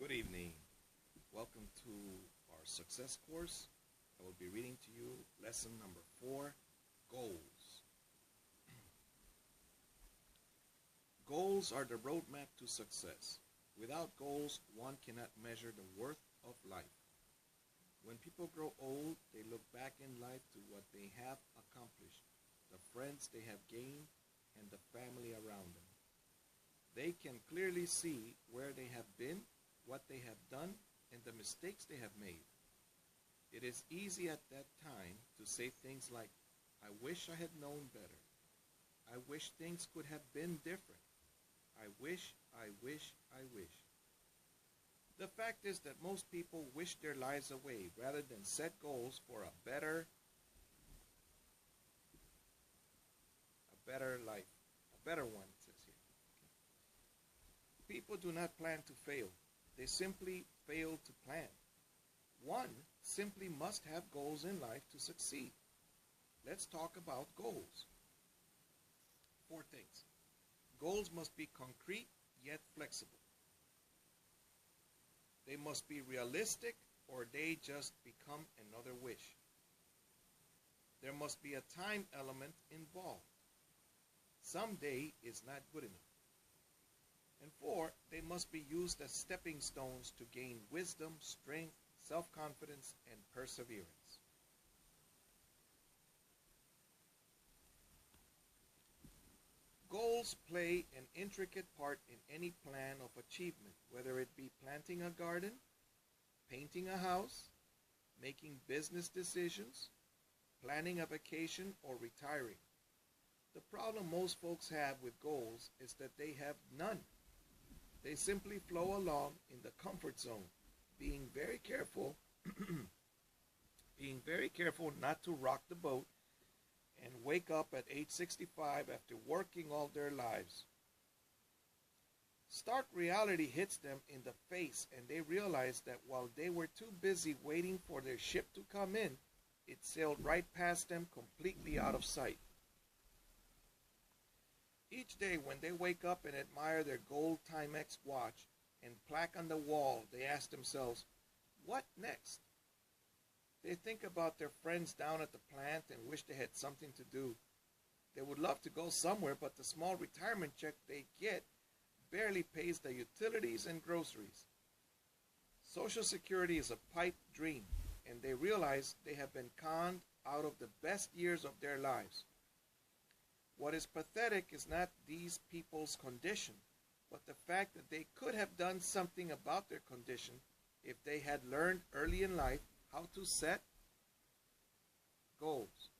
Good evening. Welcome to our success course. I will be reading to you lesson number 4, goals. Goals are the roadmap to success. Without goals, one cannot measure the worth of life. When people grow old, they look back in life to what they have accomplished, the friends they have gained, and the family around them. They can clearly see where they have been, what they have done, and the mistakes they have made. It is easy at that time to say things like, I wish I had known better. I wish things could have been different. I wish. The fact is that most people wish their lives away rather than set goals for a better life. A better one, it says here. People do not plan to fail. They simply fail to plan. One simply must have goals in life to succeed. Let's talk about goals. 4 things. Goals must be concrete yet flexible. They must be realistic or they just become another wish. There must be a time element involved. Someday is not good enough. And 4, they must be used as stepping stones to gain wisdom, strength, self-confidence, and perseverance. Goals play an intricate part in any plan of achievement, whether it be planting a garden, painting a house, making business decisions, planning a vacation, or retiring. The problem most folks have with goals is that they have none. They simply flow along in the comfort zone, being very careful not to rock the boat and wake up at age 65 after working all their lives. Stark reality hits them in the face and they realize that while they were too busy waiting for their ship to come in, it sailed right past them completely out of sight. Each day when they wake up and admire their gold Timex watch and plaque on the wall, they ask themselves, what next? They think about their friends down at the plant and wish they had something to do. They would love to go somewhere, but the small retirement check they get barely pays the utilities and groceries. Social Security is a pipe dream, and they realize they have been conned out of the best years of their lives. What is pathetic is not these people's condition, but the fact that they could have done something about their condition if they had learned early in life how to set goals.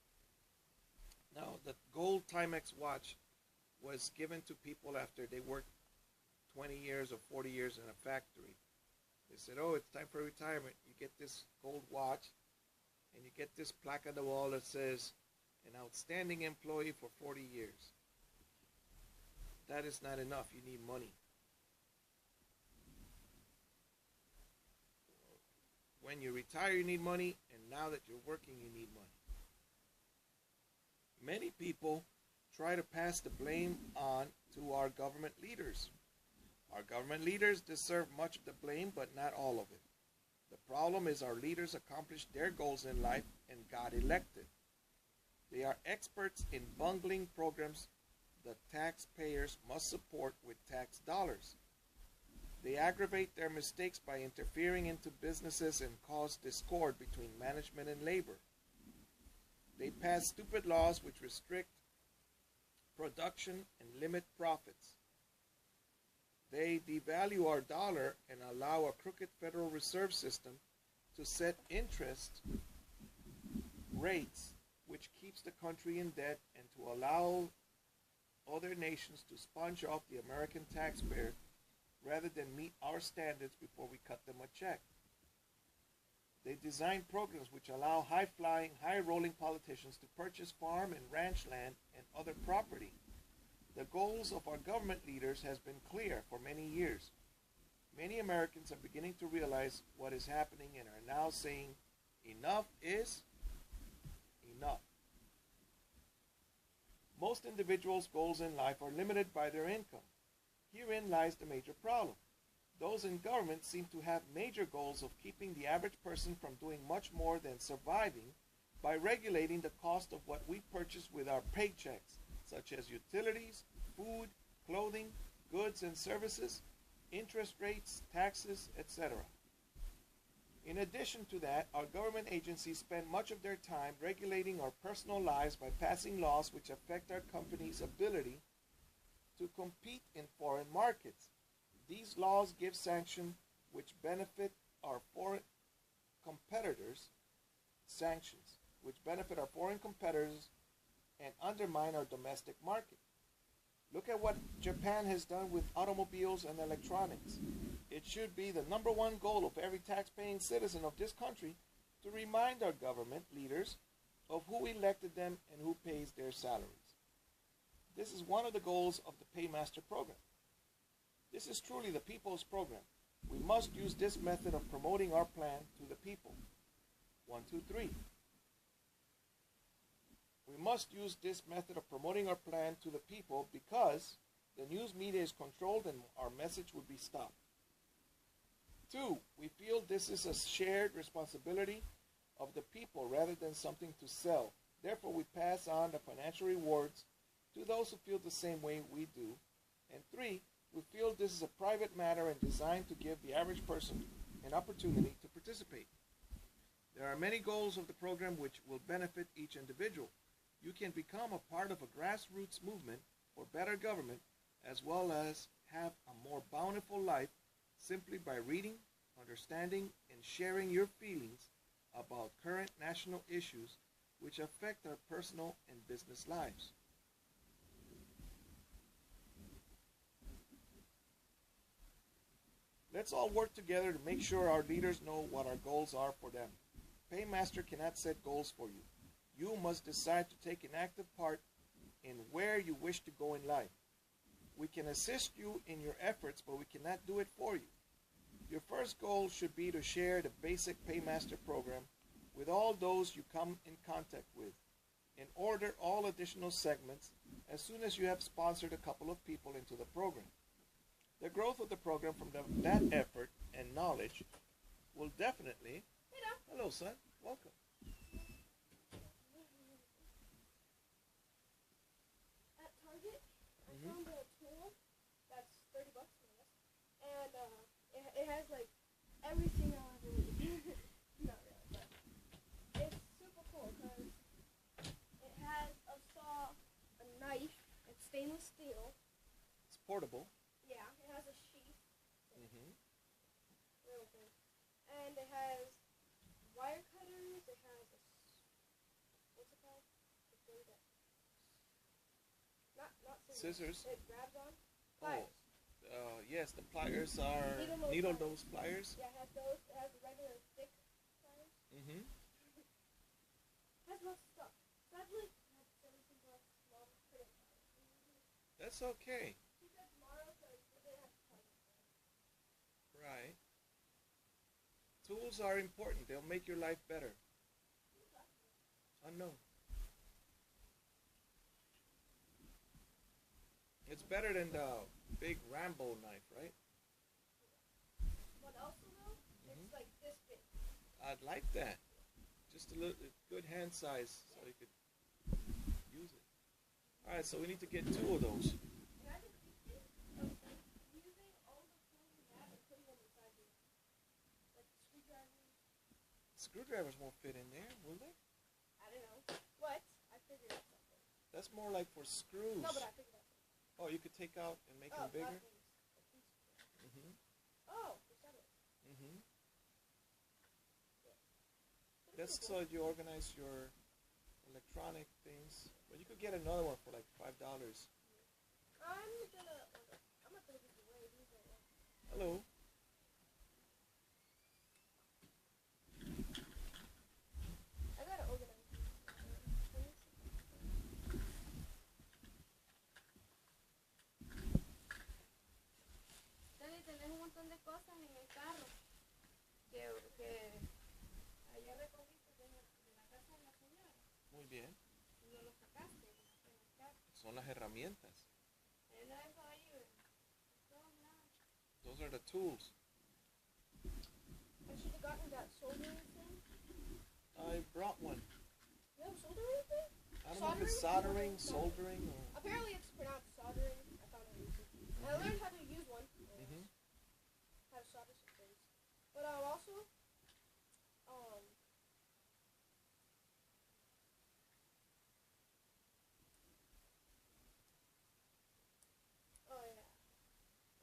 Now, the gold Timex watch was given to people after they worked 20 years or 40 years in a factory. They said, oh, it's time for retirement. You get this gold watch, and you get this plaque on the wall that says, an outstanding employee for 40 years. That is not enough. You need money. When you retire, you need money, and now that you're working, you need money. Many people try to pass the blame on to our government leaders. Our government leaders deserve much of the blame, but not all of it. The problem is our leaders accomplished their goals in life and got elected. They are experts in bungling programs the taxpayers must support with tax dollars. They aggravate their mistakes by interfering into businesses and cause discord between management and labor. They pass stupid laws which restrict production and limit profits. They devalue our dollar and allow a crooked Federal Reserve System to set interest rates which keeps the country in debt and to allow other nations to sponge off the American taxpayer rather than meet our standards before we cut them a check. They design programs which allow high-flying, high-rolling politicians to purchase farm and ranch land and other property. The goals of our government leaders has been clear for many years. Many Americans are beginning to realize what is happening and are now saying, enough is enough. Most individuals' goals in life are limited by their income. Herein lies the major problem. Those in government seem to have major goals of keeping the average person from doing much more than surviving by regulating the cost of what we purchase with our paychecks, such as utilities, food, clothing, goods and services, interest rates, taxes, etc. In addition to that, our government agencies spend much of their time regulating our personal lives by passing laws which affect our company's ability to compete in foreign markets. These laws give sanctions which benefit our foreign competitors, and undermine our domestic market. Look at what Japan has done with automobiles and electronics. It should be the number one goal of every tax-paying citizen of this country to remind our government leaders of who elected them and who pays their salaries. This is one of the goals of the Paymaster program. This is truly the people's program. We must use this method of promoting our plan to the people. 1, 2, 3. We must use this method of promoting our plan to the people because the news media is controlled and our message would be stopped. 2, we feel this is a shared responsibility of the people rather than something to sell. Therefore, we pass on the financial rewards to those who feel the same way we do. And 3, we feel this is a private matter and designed to give the average person an opportunity to participate. There are many goals of the program which will benefit each individual. You can become a part of a grassroots movement for better government as well as have a more bountiful life simply by reading, understanding, and sharing your feelings about current national issues which affect our personal and business lives. Let's all work together to make sure our leaders know what our goals are for them. Paymaster cannot set goals for you. You must decide to take an active part in where you wish to go in life. We can assist you in your efforts, but we cannot do it for you. Your first goal should be to share the basic Paymaster program with all those you come in contact with, and order all additional segments as soon as you have sponsored a couple of people into the program. The growth of the program from that effort and knowledge will definitely... Hello, son. Welcome. At Target, I found a tool that's $30, and it has like everything I ever need. Not really, but it's super cool because it has a saw, a knife, it's stainless steel. It's portable. Yeah, it has a sheath. Real big. And it has wire cutters. It has a what's it called? The thing that not Scissors. It grabs on. Pliers. Yes, the pliers are needle nose pliers. Yeah, it has those. It has the regular thick pliers. Has lots of stuff. Sadly, it has 17 bucks long credit pliers. That's okay. She said tomorrow, so we're gonna have to tell you. Right. Tools are important. They'll make your life better. Unknown. It's better than the big Rambo knife, right? But also though, it's like this big. I'd like that. Just a little good hand size so you could use it. All right, so we need to get 2 of those. And I think using all the tools we have and putting them inside here. Like screwdrivers. Screwdrivers won't fit in there, will they? I don't know. What? I figured out something. That's more like for screws. No, but I figured out something. Oh, you could take out and make them bigger? Oh, for seven. That's so you organize your electronic things. But you could get another one for like $5. I'm gonna throw these away. These are Hello. I gotta organize these. Dani, tenés un montón de cosas en el carro que ayer recogiste de la casa de la señora. Muy bien. No lo sacaste en el carro. Son las herramientas. Él no dejó ahí, todos lados. Those Those are the tools. I should have gotten that soldering thing. I brought one. You have a soldering thing? I don't know if it's soldering, soldering, or... Apparently it's pronounced soldering. I found it on YouTube. And I learned how to use one. How to solder some things. But also, oh yeah.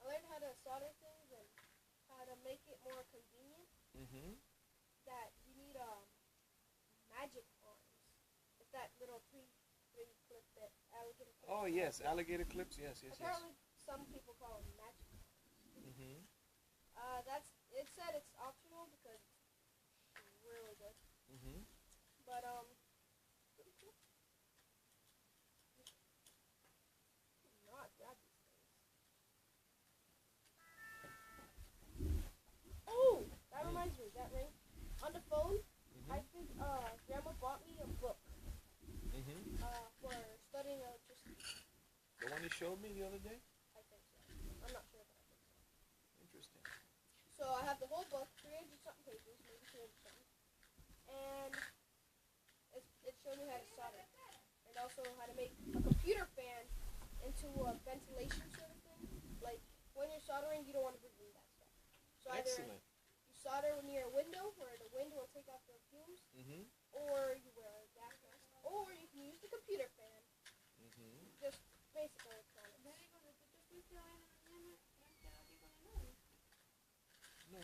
I learned how to solder things and how to make it more convenient. That you need magic arms. It's that little three clip that alligator clip. Oh yes, alligator clips. Yes. Apparently, some people call them magic arms. It said it's optional because it's really good. But pretty cool. Not grab these things. Oh, that reminds me. That ring on the phone. I think Grandma bought me a book. For studying electricity. The one you showed me the other day? I think so. I'm not sure, but I think so. Interesting. So I have the whole book, 300 something pages, maybe 200 something. And it showed me how to solder. And also how to make a computer fan into a ventilation sort of thing. Like, when you're soldering, you don't want to breathe in that stuff. So either you solder near a window where the wind will take off the fumes, or you wear a gas mask, or you can use the computer fan. Just basic electronics. No.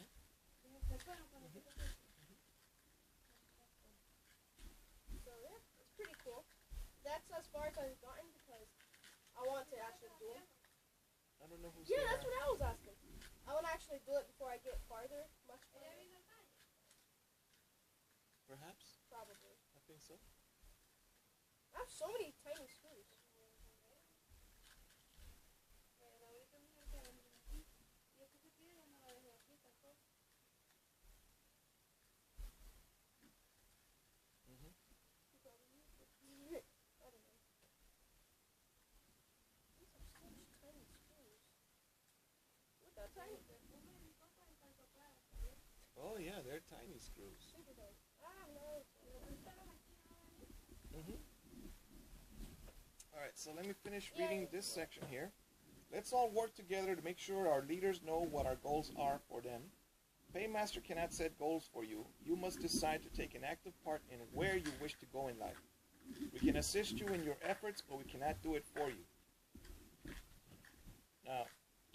So yeah, it's pretty cool. That's as far as I've gotten because I want to actually do it. I don't know who's Yeah, that's what I was asking. I want to actually do it before I get farther, much farther. Perhaps? Probably. I think so. I have so many tiny screws. Oh yeah, they're tiny screws. Alright, so let me finish reading this section here. Let's all work together to make sure our leaders know what our goals are for them. Paymaster cannot set goals for you. You must decide to take an active part in where you wish to go in life. We can assist you in your efforts, but we cannot do it for you. Now,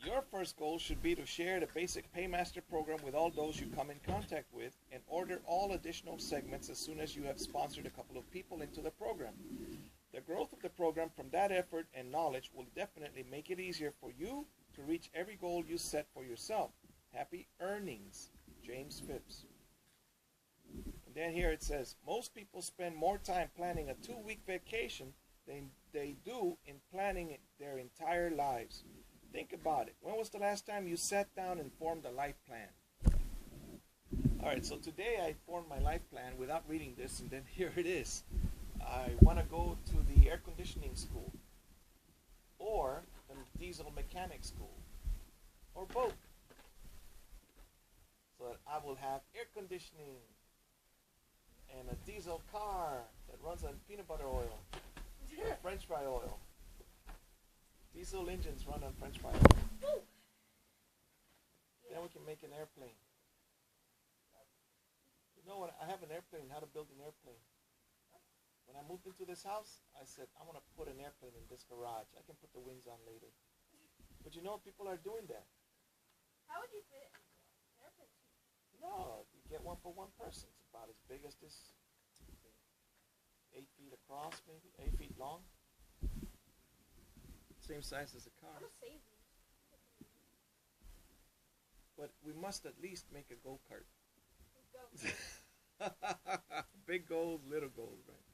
your first goal should be to share the basic Paymaster program with all those you come in contact with and order all additional segments as soon as you have sponsored a couple of people into the program. The growth of the program from that effort and knowledge will definitely make it easier for you to reach every goal you set for yourself. Happy earnings, James Phipps. And then here it says, most people spend more time planning a 2-week vacation than they do in planning their entire lives. Think about it. When was the last time you sat down and formed a life plan? Alright, so today I formed my life plan without reading this, and then here it is. I want to go to the air conditioning school, or the diesel mechanic school, or both. So that I will have air conditioning and a diesel car that runs on peanut butter oil, French fry oil. Diesel engines run on French fry oil. Then we can make an airplane. You know what? I have an airplane, how to build an airplane. When I moved into this house, I said, I want to put an airplane in this garage. I can put the wings on later. But you know, people are doing that. How would you fit it in an airplane? No, you get one for one person. It's about as big as this. 8 feet across, maybe. 8 feet long. Same size as a car. I'm gonna save these. But we must at least make a go-kart. Go. Big goals, little goals, right?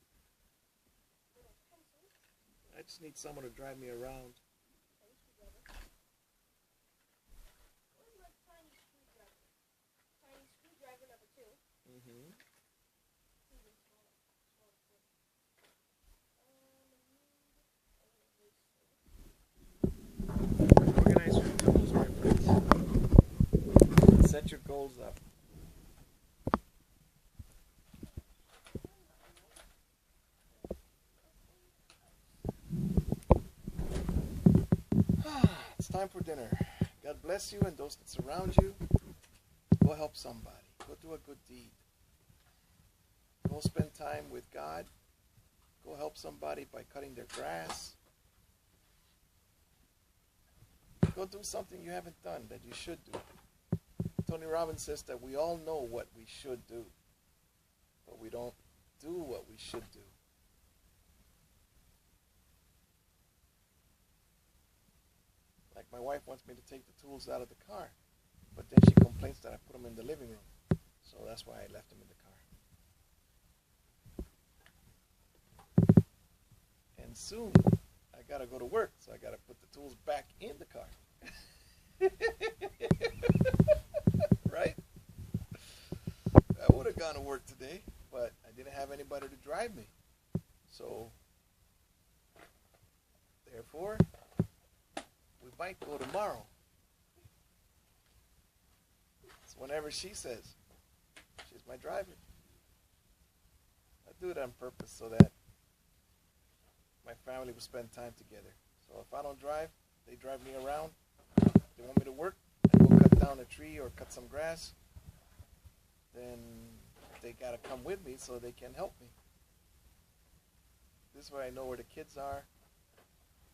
I just need someone to drive me around. Where's my tiny screwdriver? Tiny screwdriver number 2. Organize your tools, my friends. goals up. It's time for dinner. God bless you and those that surround you. Go help somebody. Go do a good deed. Go spend time with God. Go help somebody by cutting their grass. Go do something you haven't done that you should do. Tony Robbins says that we all know what we should do, but we don't do what we should do. Like my wife wants me to take the tools out of the car, but then she complains that I put them in the living room. So that's why I left them in the car. And soon I gotta go to work, so I gotta put the tools back in the car. Right? I would have gone to work today, but I didn't have anybody to drive me. So, therefore, we might go tomorrow. It's whenever she says. She's my driver. I do it on purpose so that my family will spend time together. So if I don't drive, they drive me around. They want me to work and go cut down a tree or cut some grass, then they gotta come with me so they can help me. This way I know where the kids are.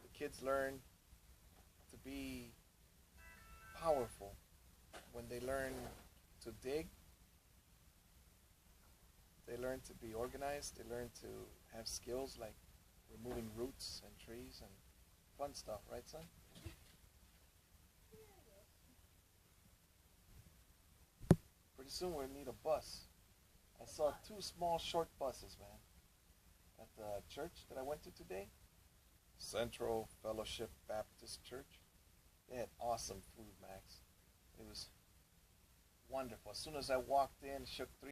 The kids learn to be powerful when they learn to dig. They learn to be organized. They learn to have skills like removing roots and trees and fun stuff, right, son? Pretty soon we'll need a bus. I saw 2 small short buses, man, at the church that I went to today. Central Fellowship Baptist Church. They had awesome food, Max. It was wonderful. As soon as I walked in, shook 3